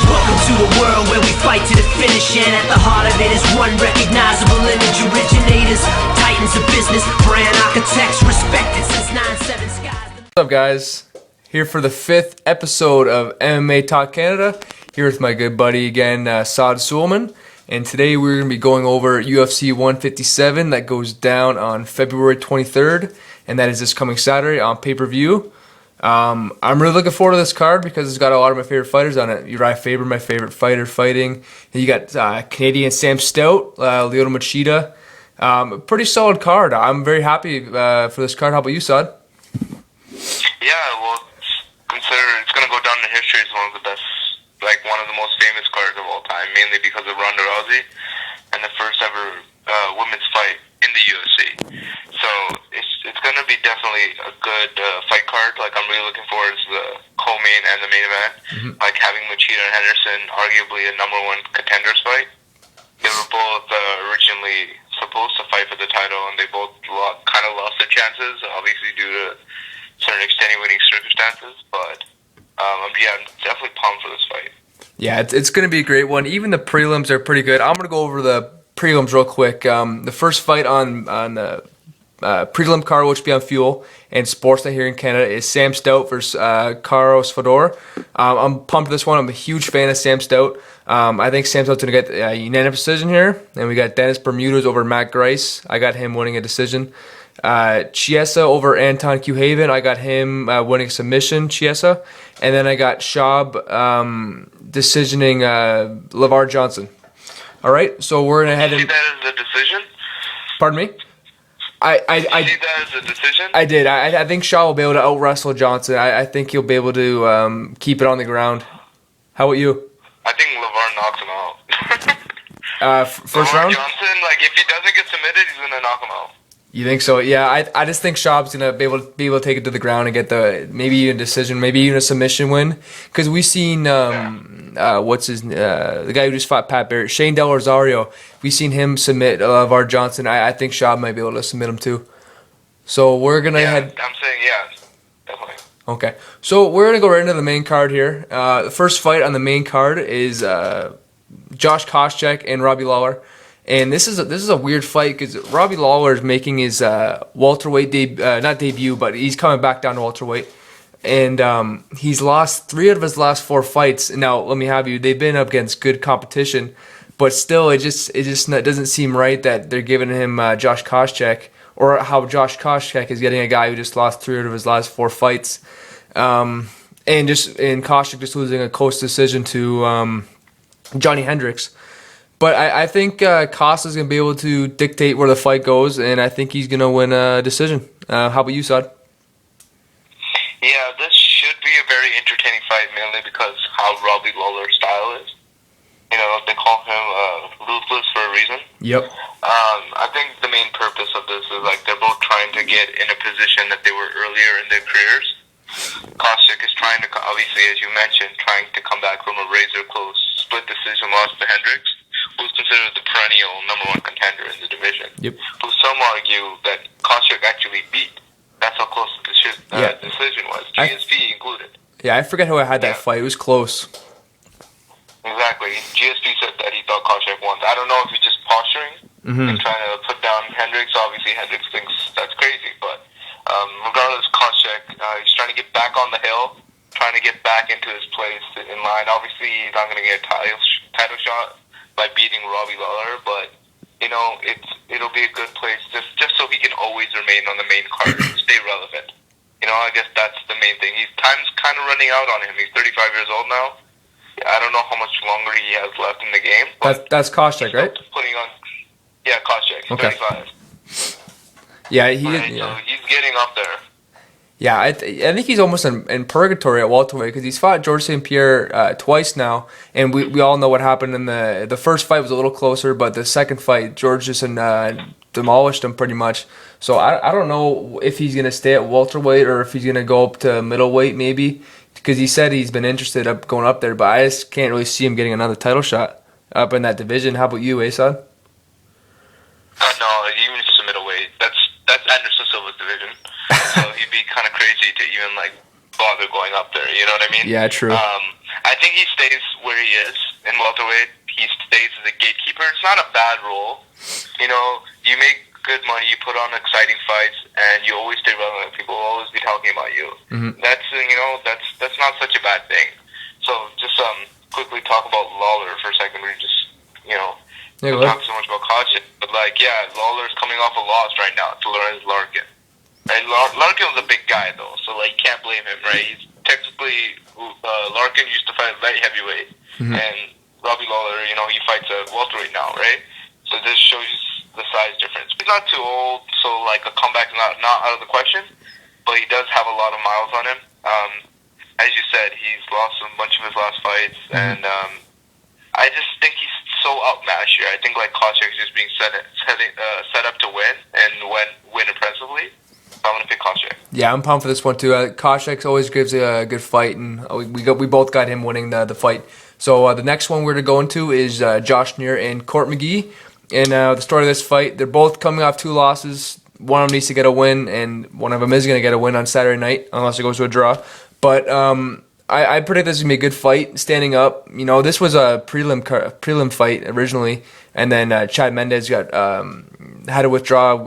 Welcome to the world where we fight to the finish, and at the heart of it is one recognizable image. Originators, titans of business, brand architects, respected since 9/7 skies. What's up, guys? Here for the 5th episode of MMA Talk Canada. Here with my good buddy again, Saad Suleiman. And today we're going to be going over UFC 157 that goes down on February 23rd. And that is this coming Saturday on pay-per-view. I'm really looking forward to this card because it's got a lot of my favorite fighters on it. Uriah Faber, my favorite fighter, fighting. And you got Canadian Sam Stout, Lyoto Machida. Pretty solid card. I'm very happy for this card. How about you, Saad? Yeah, well, consider it's going to go down in history as one of the best, like one of the most famous cards of all time, mainly because of Ronda Rousey and the first ever women's fight in the UFC. So it's going to be definitely a good fight card. Like, I'm really looking forward to the co-main and the main event. Like having Machida and Henderson, arguably a number one contenders fight. They were both originally supposed to fight for the title, and they both kind of lost their chances, obviously due to certain extenuating circumstances. But I'm definitely pumped for this fight. Yeah, it's going to be a great one. Even the prelims are pretty good. I'm going to go over the prelims real quick. The first fight on the prelim card, which will be on Fuel and Sportsnet here in Canada, is Sam Stout versus Carlos Fedor. I'm pumped for this one. I'm a huge fan of Sam Stout. I think Sam Stout's going to get a unanimous decision here. And we got Dennis Bermudez over Matt Grice. I got him winning a decision. Chiesa over Anton Quhaven. I got him winning submission, Chiesa. And then I got Schaub decisioning LeVar Johnson. All right, so we're going to head in. You see that as a decision? Pardon me? You see that as a decision? I did. I think Shaw will be able to out-wrestle Johnson. I think he'll be able to keep it on the ground. How about you? I think LeVar knocks him out. First LeVar round? Johnson, like, if he doesn't get submitted, he's going to knock him out. You think so? Yeah, I just think Schaub's gonna be able to take it to the ground and get maybe a decision, maybe even a submission win. Because we've seen the guy who just fought Pat Barrett, Shane Del Rosario. We've seen him submit LeVar Johnson. I think Schaub might be able to submit him too. So we're gonna head. I'm saying definitely. Okay, so we're gonna go right into the main card here. The first fight on the main card is Josh Koscheck and Robbie Lawler. And this is a weird fight because Robbie Lawler is making his welterweight not debut, but he's coming back down to welterweight, and he's lost 3 out of his last 4 fights. Now, let me have you, they've been up against good competition, but still, it just doesn't seem right that they're giving him Josh Koscheck, or how Josh Koscheck is getting a guy who just lost 3 out of his last 4 fights, and Koscheck just losing a close decision to Johnny Hendricks. But I think Costa's going to be able to dictate where the fight goes, and I think he's going to win a decision. How about you, Saad? Yeah, this should be a very entertaining fight, mainly because how Robbie Lawler's style is. You know, they call him ruthless for a reason. Yep. I think the main purpose of this is, like, they're both trying to get in a position that they were earlier in their careers. Koscheck is trying to, obviously, as you mentioned, trying to come back from a razor-close split decision loss to Hendricks, who's considered the perennial number 1 contender in the division. Yep. Who some argue that Koscheck actually beat. That's how close the decision was, GSP included. Yeah, I forget who I had that fight. It was close. Exactly. GSP said that he thought Koscheck won. I don't know if he's just posturing and trying to put down Hendricks. Obviously, Hendricks thinks that's crazy, but regardless, Koscheck, he's trying to get back on the hill, trying to get back into his place in line. Obviously, he's not going to get a title shot by beating Robbie Lawler, but you know, it'll be a good place just so he can always remain on the main card and stay relevant. You know, I guess that's the main thing. Time's kind of running out on him. He's 35 years old now. I don't know how much longer he has left in the game. But That's Koscheck, right? Putting on, Koscheck. He's 35. Yeah, So he's getting up there. Yeah, I think he's almost in purgatory at welterweight because he's fought George St. Pierre twice now, and we all know what happened in the first fight was a little closer, but the second fight George just demolished him pretty much. So I don't know if he's gonna stay at welterweight or if he's gonna go up to middleweight maybe, because he said he's been interested in going up there, but I just can't really see him getting another title shot up in that division. How about you, Asad? No, even just a middleweight. That's Anderson Silva's division. So he'd be kind of crazy to even like bother going up there. You know what I mean? Yeah, true. I think he stays where he is in welterweight. He stays as a gatekeeper. It's not a bad role. You know, you make good money, you put on exciting fights, and you always stay relevant. People will always be talking about you. That's that's not such a bad thing. So just quickly talk about Lawler for a second. We just don't talk so much about Koscheck, but Lawler's coming off a loss right now to Lorenz Larkin. Right, Larkin was a big guy though, so you can't blame him, right? He's technically Larkin used to fight light heavyweight, and Robbie Lawler, he fights a welterweight now, right? So this shows you the size difference. He's not too old, so a comeback is not out of the question, but he does have a lot of miles on him. As you said, he's lost a bunch of his last fights, and I just think he's so outmatched here. I think Koscheck is just being set up to win and win impressively. I'm gonna pick Koscheck. Yeah, I'm pumped for this one too. Koscheck always gives a good fight, and we both got him winning the fight. So the next one we're to go into is Josh Neer and Court McGee. And the story of this fight, they're both coming off 2 losses. One of them needs to get a win, and one of them is going to get a win on Saturday night, unless it goes to a draw. But I predict this is going to be a good fight, standing up. This was a prelim fight originally, and then Chad Mendez had to withdraw.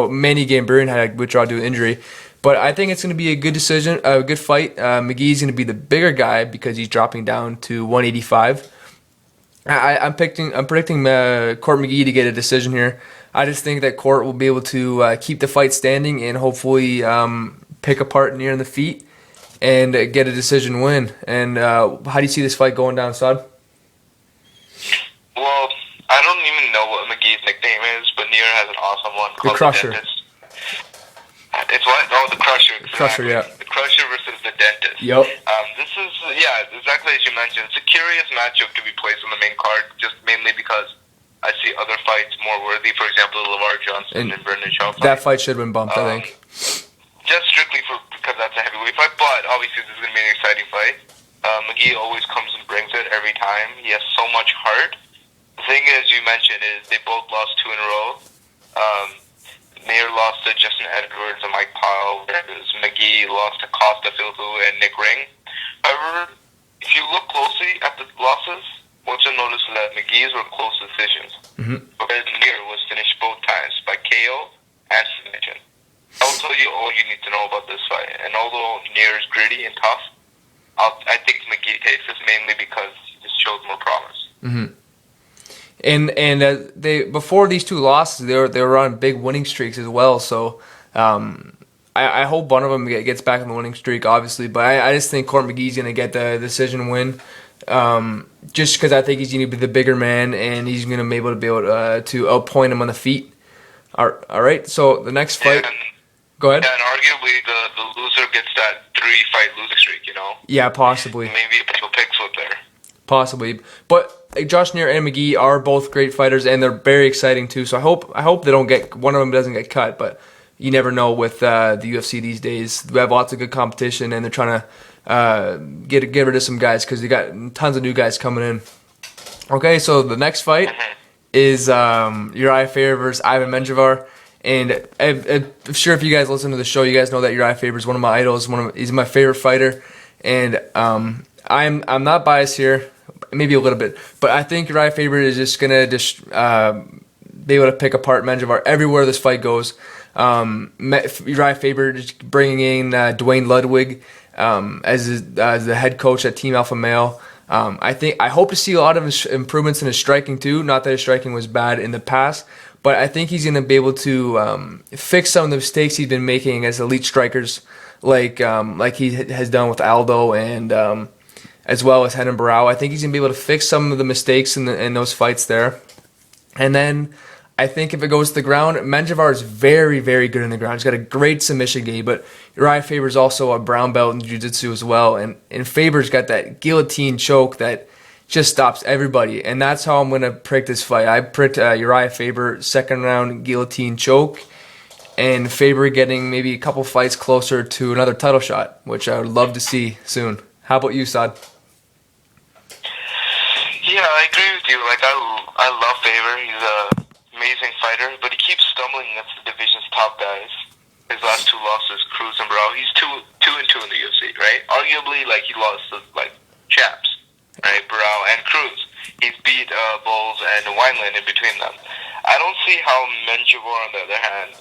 Manny Gamburrian had to withdraw due to injury. But I think it's going to be a good decision, a good fight. McGee's going to be the bigger guy because he's dropping down to 185. I'm predicting Court McGee to get a decision here. I just think that Court will be able to keep the fight standing and hopefully pick apart Neer in the feet and get a decision win. And how do you see this fight going down, Saad? Well, I don't even know what McGee's nickname is, but Neer has an awesome one The called Crusher. The Dentist. It's what? Oh, the Crusher. Exactly. Crusher, yeah. The Crusher versus the Dentist. Yep. This is, exactly as you mentioned. It's a curious matchup to be placed on the main card, just mainly because I see other fights more worthy. For example, the LeVar Johnson and Brendan Shaw fight. That fight should have been bumped, I think. Just strictly because that's a heavyweight fight, but obviously this is going to be an exciting fight. McGee always comes and brings it every time. He has so much heart. The thing is, you mentioned, is they both lost 2 in a row. Neer lost to Justin Edwards and Mike Pyle, whereas McGee lost to Costa Filhu and Nick Ring. However, if you look closely at the losses, what you'll notice is that McGee's were close decisions, whereas Neer was finished both times by KO and submission. I'll tell you all you need to know about this fight. And although Neer is gritty and tough, I think McGee takes this mainly because he just shows more promise. And they before these 2 losses, they were on big winning streaks as well. So I hope one of them gets back on the winning streak, obviously. But I just think Court McGee's going to get the decision win, just because I think he's going to be the bigger man and he's going to be able to outpoint him on the feet. All right. So the next fight. Go ahead. Yeah, and arguably the loser gets that 3-fight losing streak. Yeah, possibly. Maybe a potential pick flip there. Possibly, but Josh Neer and McGee are both great fighters, and they're very exciting too. So I hope they don't get one of them doesn't get cut. But you never know with the UFC these days. We have lots of good competition, and they're trying to get rid of some guys because they got tons of new guys coming in. Okay, so the next fight is Uriah Faber versus Ivan Menjivar. And I'm sure if you guys listen to the show, you guys know that Uriah Faber is one of my idols. He's my favorite fighter, and I'm not biased here. Maybe a little bit, but I think Uriah Faber is just gonna be able to pick apart Menjivar everywhere this fight goes. Uriah Faber just bringing in Dwayne Ludwig as the head coach at Team Alpha Male. I hope to see a lot of his improvements in his striking too. Not that his striking was bad in the past, but I think he's gonna be able to fix some of the mistakes he's been making as elite strikers, like he has done with Aldo and. As well as Renan Barão. I think he's going to be able to fix some of the mistakes in those fights there. And then I think if it goes to the ground, Menjivar is very, very good in the ground. He's got a great submission game, but Uriah Faber is also a brown belt in jiu-jitsu as well. And Faber's got that guillotine choke that just stops everybody. And that's how I'm going to predict this fight. I predict Uriah Faber, 2nd round guillotine choke, and Faber getting maybe a couple fights closer to another title shot, which I would love to see soon. How about you, Saad? Yeah, I agree with you. I love Faber. He's an amazing fighter, but he keeps stumbling against the division's top guys. His last 2 losses, Cruz and Barão. He's 2-2 in the UFC, right? arguably, like, he lost to, like, chaps, right? Burrell and Cruz. He's beat Bowles and Wineland in between them. I don't see how Menjivar, on the other hand,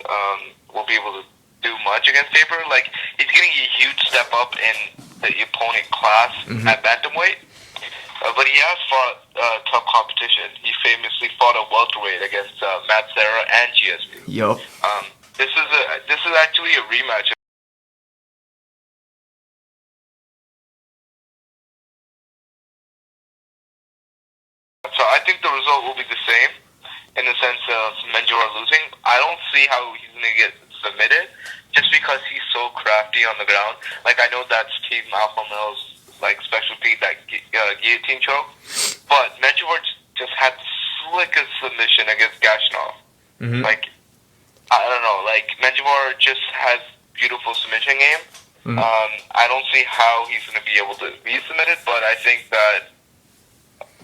will be able to do much against Faber. Like, he's getting a huge step up in the opponent class at bantamweight. But he has fought tough competition. He famously fought a welterweight against Matt Serra and GSP. Yup. This is actually a rematch. So I think the result will be the same in the sense of Menjivar losing. I don't see how he's going to get submitted just because he's so crafty on the ground. Like, I know that's Team Alpha Male's like specialty, that guillotine choke, but Menjivar just had the slickest submission against Gashnov. Like, I don't know, like, Menjivar just has beautiful submission game. I don't see how he's going to be able to be submitted, but I think that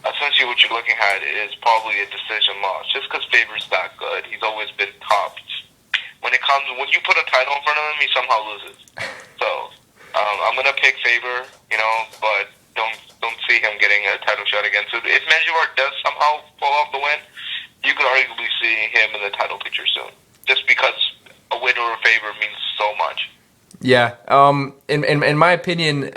essentially what you're looking at is probably a decision loss, just because Faber's that good. He's always been top. When you put a title in front of him, he somehow loses. So I'm gonna pick Faber, but don't see him getting a title shot again. So if Menjivar does somehow pull off the win, you could arguably see him in the title picture soon, just because a win or a Faber means so much. Yeah. In my opinion,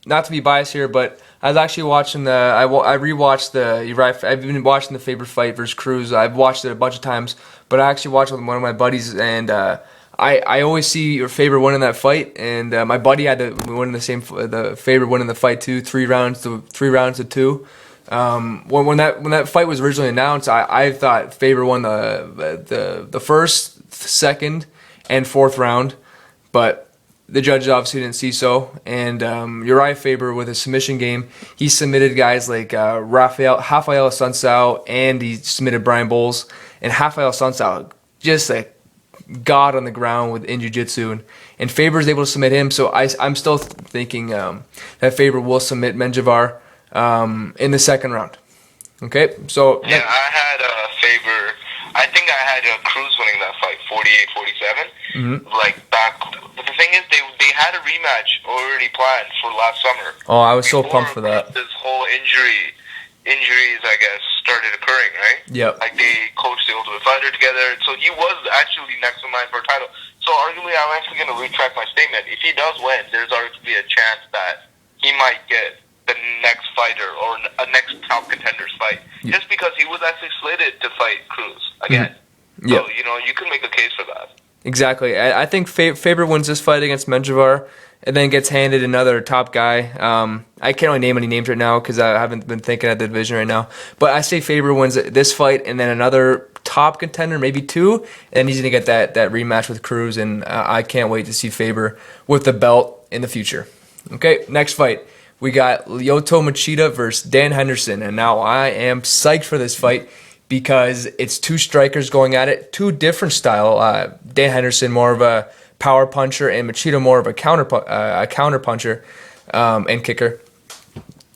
not to be biased here, but I was actually watching I rewatched I've been watching the Faber fight versus Cruz. I've watched it a bunch of times, but I actually watched it with one of my buddies, and I always see Faber winning that fight, and my buddy had to win the Faber winning the fight too, 3 rounds to 2. When that fight was originally announced, I thought Faber won the first, second, and 4th round, but the judges obviously didn't see so, and Uriah Faber with his submission game, he submitted guys like Rafael Sunsao, and he submitted Brian Bowles, and Rafael Sunsao just a god on the ground in jiu-jitsu, and Faber's able to submit him, so I'm still thinking that Faber will submit Menjivar in the 2nd round. Okay, so yeah, I had Faber. I think I had Cruz winning that fight, 48-47. Like, back. But the thing is, they had a rematch already planned for last summer. Oh, I was so pumped for that. This whole injuries, I guess, started occurring, right? Yep. Like, they coached the Ultimate Fighter together, so he was actually next in line for a title. So arguably, I'm actually going to retract my statement. If he does win, there's arguably a chance that he might get the next fighter or a next top contender's fight, just because he was actually slated to fight Cruz again. So, you can make a case for that. Exactly. I think Faber wins this fight against Menjivar and then gets handed another top guy. I can't really name any names right now because I haven't been thinking at the division right now. But I say Faber wins this fight and then another top contender, maybe 2, and he's going to get that rematch with Cruz, and I can't wait to see Faber with the belt in the future. Okay, next fight. We got Lyoto Machida versus Dan Henderson, and now I am psyched for this fight because it's 2 strikers going at it, 2 different style. Dan Henderson more of a power puncher, and Machida more of a counter puncher and kicker.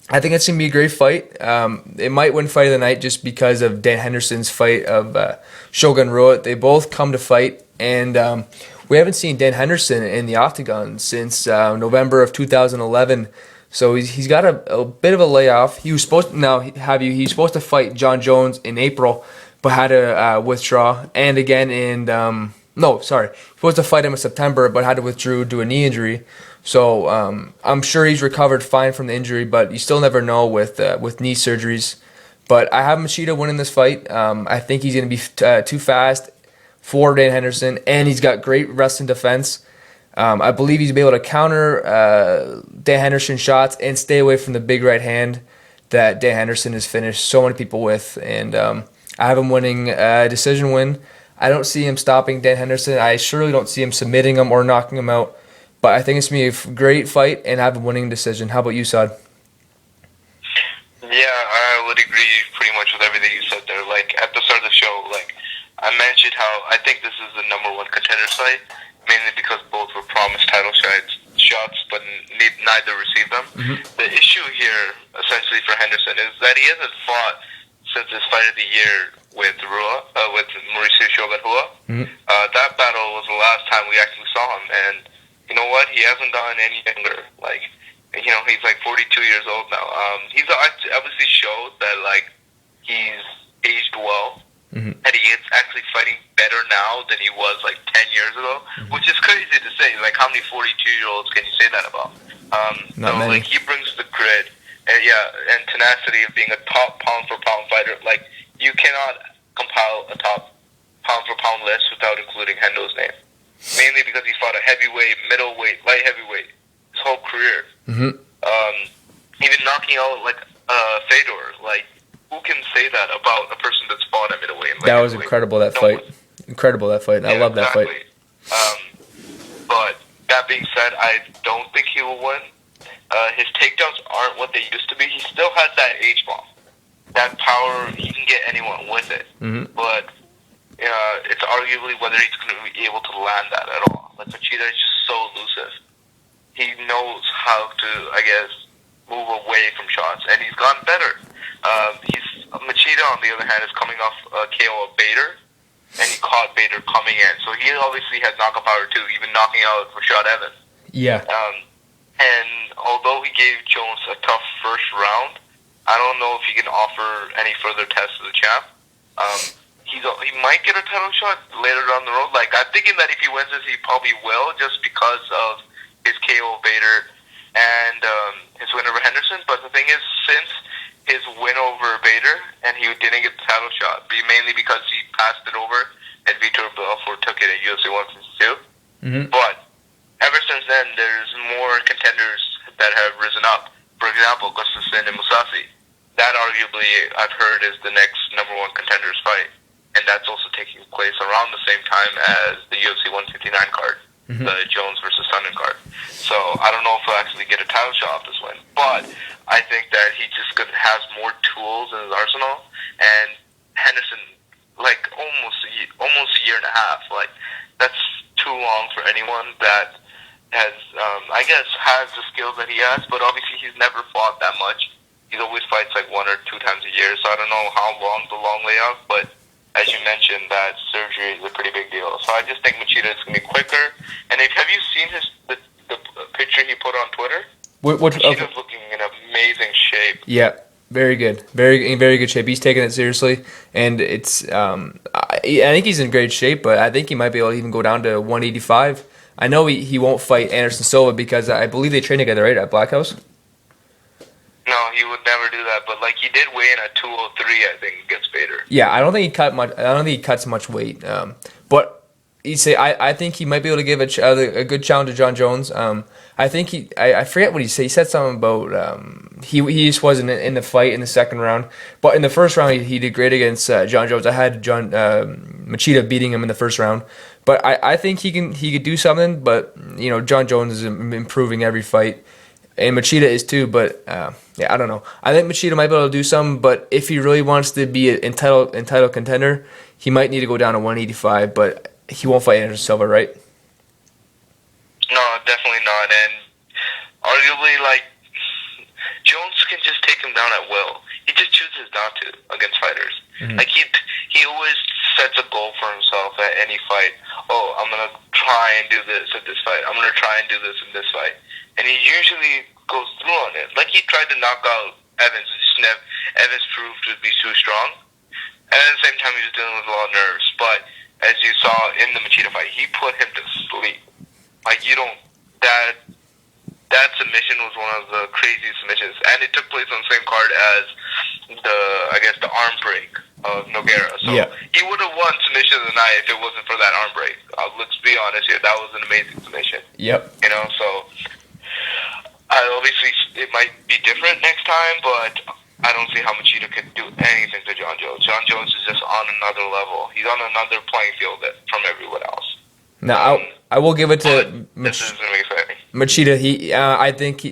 I think it's gonna be a great fight. It might win fight of the night just because of Dan Henderson's fight of Shogun Rua. They both come to fight, and we haven't seen Dan Henderson in the octagon since November of 2011. So he's got a bit of a layoff. He was supposed he's supposed to fight John Jones in April, but had to withdraw. And again he's supposed to fight him in September, but had to withdraw due to a knee injury. So I'm sure he's recovered fine from the injury, but you still never know with knee surgeries. But I have Machida winning this fight. I think he's going to be too fast for Dan Henderson, and he's got great wrestling defense. I believe he's be able to counter Dan Henderson's shots and stay away from the big right hand that Dan Henderson has finished so many people with. And I have him winning a decision win. I don't see him stopping Dan Henderson. I surely don't see him submitting him or knocking him out. But I think it's going to be a great fight and have a winning decision. How about you, Saad? Yeah, I would agree pretty much with everything you said there. Like, at the start of the show, like, I mentioned how I think this is the number 1 contender fight, mainly because both were promised title shots, but neither received them. The issue here, essentially, for Henderson is that he hasn't fought since his fight of the year with Mauricio Shogun Rua. That battle was the last time we actually saw him, and you know what? what? He hasn't gotten any younger. Like, you know, he's like 42 years old now. He's obviously showed that, like, he's aged well. Mm-hmm. And he is actually fighting better now than he was like 10 years ago, which is crazy to say. Like, how many 42-year-olds can you say that about? Not many. Like, he brings the grit and tenacity of being a top pound-for-pound fighter. Like, you cannot compile a top pound-for-pound list without including Hendo's name. Mainly because he fought a heavyweight, middleweight, light heavyweight his whole career. Mm-hmm. Even knocking out, like, Fedor. Like, who can say that about a person that's fought at middleweight? That was incredible, that fight. Incredible, that fight. I love that fight. But that being said, I don't think he will win. His takedowns aren't what they used to be. He still has that H-bomb. That power, he can get anyone with it. Mm-hmm. But it's arguably whether he's going to be able to land that at all. Like, Machida is just so elusive. He knows how to, I guess, move away from shots, and he's gotten better. Machida, on the other hand, is coming off a KO of Bader, and he caught Bader coming in. So he obviously has knockout power too, even knocking out Rashad Evans. Yeah. And although he gave Jones a tough first round, I don't know if he can offer any further tests to the champ. He might get a title shot later down the road. Like, I'm thinking that if he wins this, he probably will, just because of his KO of Bader and his win over Henderson. But the thing is, since his win over Bader, and he didn't get the title shot, mainly because he passed it over, and Vitor Belfort took it at UFC 152. Mm-hmm. But ever since then, there's more contenders that have risen up. For example, Gustafsson and Mousasi. That arguably, I've heard, is the next number one contenders fight. And that's also taking place around the same time as the UFC 159 card, the Jones versus Sundin card. So I don't know if he'll actually get a title shot off this win. But I think that he just has more tools in his arsenal. And Henderson, like, almost a year and a half. Like, that's too long for anyone that has, I guess, has the skills that he has. But obviously he's never fought that much. He always fights like 1 or 2 times a year. So I don't know how long the long layout, but as you mentioned, that surgery is a pretty big deal. So I just think Machida is going to be quicker. And have you seen the picture he put on Twitter? Machida's looking in amazing shape. Yeah, very good. In very good shape. He's taking it seriously. And it's I think he's in great shape, but I think he might be able to even go down to 185. I know he won't fight Anderson Silva because I believe they train together, right, at Black House? No, he would never do that. But, like, he did weigh in at 203, I think, against Bader. Yeah, I don't think he cut much. I don't think he cuts much weight. But I think he might be able to give a good challenge to John Jones. I think I forget what he said. He said something about he just wasn't in the fight in the second round. But in the first round, he did great against John Jones. I had Machida beating him in the first round. But I think he could do something. But John Jones is improving every fight. And Machida is too, but I don't know. I think Machida might be able to do something, but if he really wants to be an entitled contender, he might need to go down to 185, but he won't fight Anderson Silva, right? No, definitely not. And arguably, like, Jones can just take him down at will. He just chooses not to against fighters. Mm-hmm. Like, he always sets a goal for himself at any fight. Oh, I'm going to try and do this at this fight. I'm going to try and do this in this fight. And he usually goes through on it. Like, he tried to knock out Evans. Evans proved to be too strong. And at the same time, he was dealing with a lot of nerves. But as you saw in the Machida fight, he put him to sleep. Like, that submission was one of the craziest submissions. And it took place on the same card as the arm break of Nogueira. So he would have won submission of the night if it wasn't for that arm break. Let's be honest here. That was an amazing submission. Yep. So obviously it might be different next time, but I don't see how Machida can do anything to John Jones. John Jones is just on another level. He's on another playing field from everyone else. Now, I will give it to this is going to be exciting. Machida. I think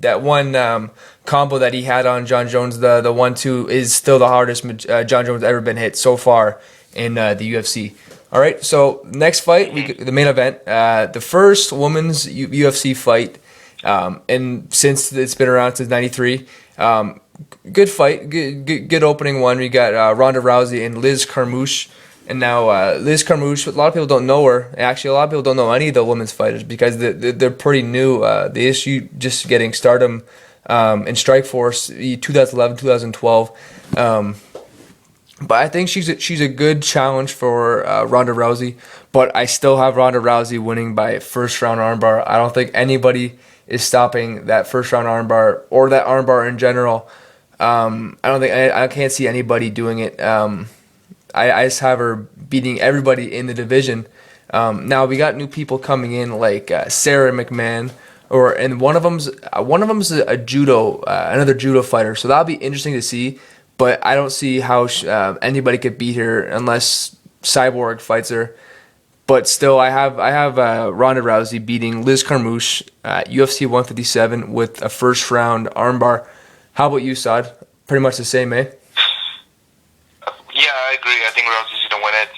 that one combo that he had on John Jones, the 1-2, is still the hardest John Jones ever been hit so far in the UFC. All right, so next fight, the main event, the first women's UFC fight. And since it's been around since '93, good fight, good opening one. We got Ronda Rousey and Liz Carmouche And now Liz Carmouche, a lot of people don't know her. Actually, a lot of people don't know any of the women's fighters because they're pretty new. The issue just getting stardom in Strikeforce 2011, 2012. But I think she's a good challenge for Ronda Rousey. But I still have Ronda Rousey winning by first round armbar. I don't think anybody is stopping that first round armbar or that armbar in general. I can't see anybody doing it. I just have her beating everybody in the division. Now we got new people coming in like Sarah McMahon, and one of them's a judo, another judo fighter. So that'll be interesting to see. But I don't see how anybody could beat her unless Cyborg fights her. But still, I have Ronda Rousey beating Liz Carmouche at UFC 157 with a first round armbar. How about you, Saad? Pretty much the same, eh? Yeah, I agree. I think Rousey's going to win it.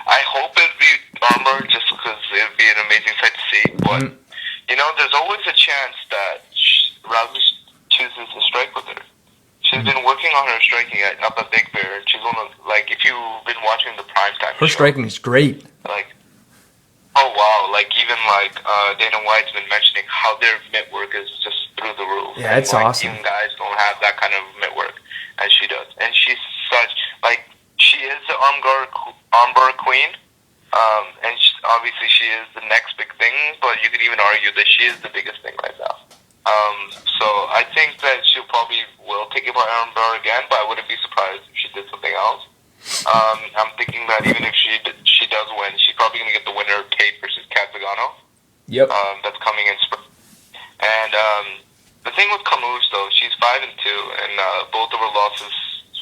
I hope it'd be armbar just because it'd be an amazing sight to see. But, there's always a chance that Rousey chooses to strike with her. She's been working on her striking at Not the Big Bear. She's one of, if you've been watching the primetime her striking is great. Oh, wow. Dana White's been mentioning how their mitt work is just through the roof. Yeah, it's awesome. Even guys don't have that kind of mitt work as she does. And she's she is the armbar queen. And obviously she is the next big thing, but you could even argue that she is the biggest thing right now. So I think that she'll probably will take it by armbar again, but I wouldn't be surprised if she did something else. I'm thinking that even if she does win, she's probably going to get the winner of Tate versus Kat Zagano. Yep. That's coming in spring. And the thing with Carmouche, though, she's 5-2, and both of her losses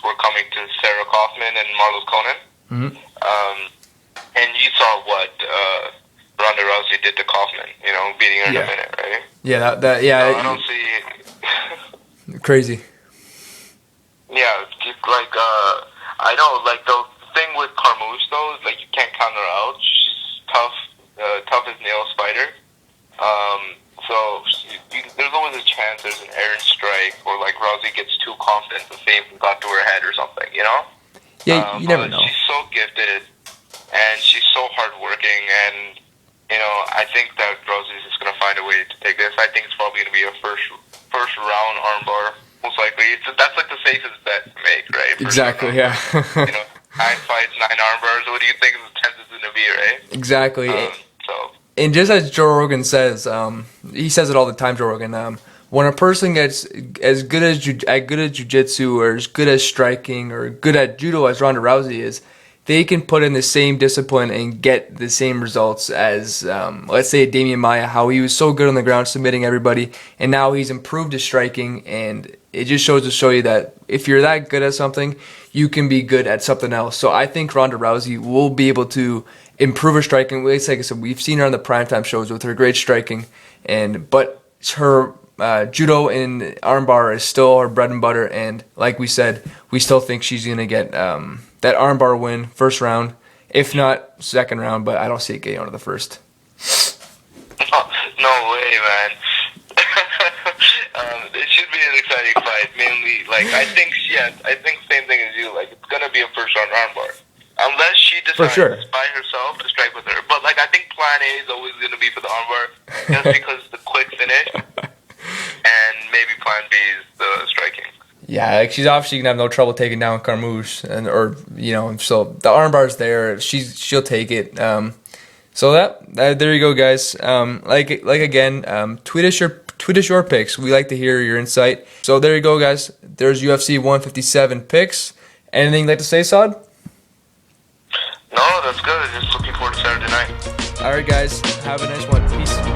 were coming to Sarah Kaufman and Marlos Conan. Mm-hmm. And you saw what Ronda Rousey did to Kaufman, beating her in a minute, right? Yeah, So I don't see... Crazy. Yeah, I know, the thing with Carmouche, though, is, you can't count her out. She's tough as nails fighter. So there's always a chance there's an errant strike, or, Rousey gets too confident the same got to her head or something, Yeah, you never know. She's so gifted, and she's so hardworking, and, I think that Rousey's just going to find a way to take this. I think it's probably going to be a first round armbar, most likely. That's the safest bet to make, right? Exactly, yeah. 9 fights, 9 armbars. What do you think the chances is going to be, right? Exactly. And just as Joe Rogan says, he says it all the time, Joe Rogan, when a person gets as good at jiu-jitsu or as good at striking or good at judo as Ronda Rousey is, they can put in the same discipline and get the same results as, let's say, Damian Maia, how he was so good on the ground submitting everybody, and now he's improved his striking, and it just shows to show you that if you're that good at something, you can be good at something else. So I think Ronda Rousey will be able to improve her striking. Like I said, we've seen her on the primetime shows with her great striking, but her judo and armbar is still her bread and butter, and like we said, we still think she's going to get that armbar win first round, if not second round, but I don't see it getting out of the first. No way, man. It should be an exciting fight, mainly, I think same thing as you, it's going to be a first round armbar. Unless she decides by herself to strike with her. But, I think plan A is always going to be for the armbar, just because the quick finish, and maybe plan B is the striking. Yeah, she's obviously going to have no trouble taking down Carmouche, so the armbar's there. She'll take it. So there you go, guys. Again, tweet us your picks. We like to hear your insight. So there you go, guys. There's UFC 157 picks. Anything you'd like to say, Saad? No, that's good. Just looking forward to Saturday night. All right, guys. Have a nice one. Peace.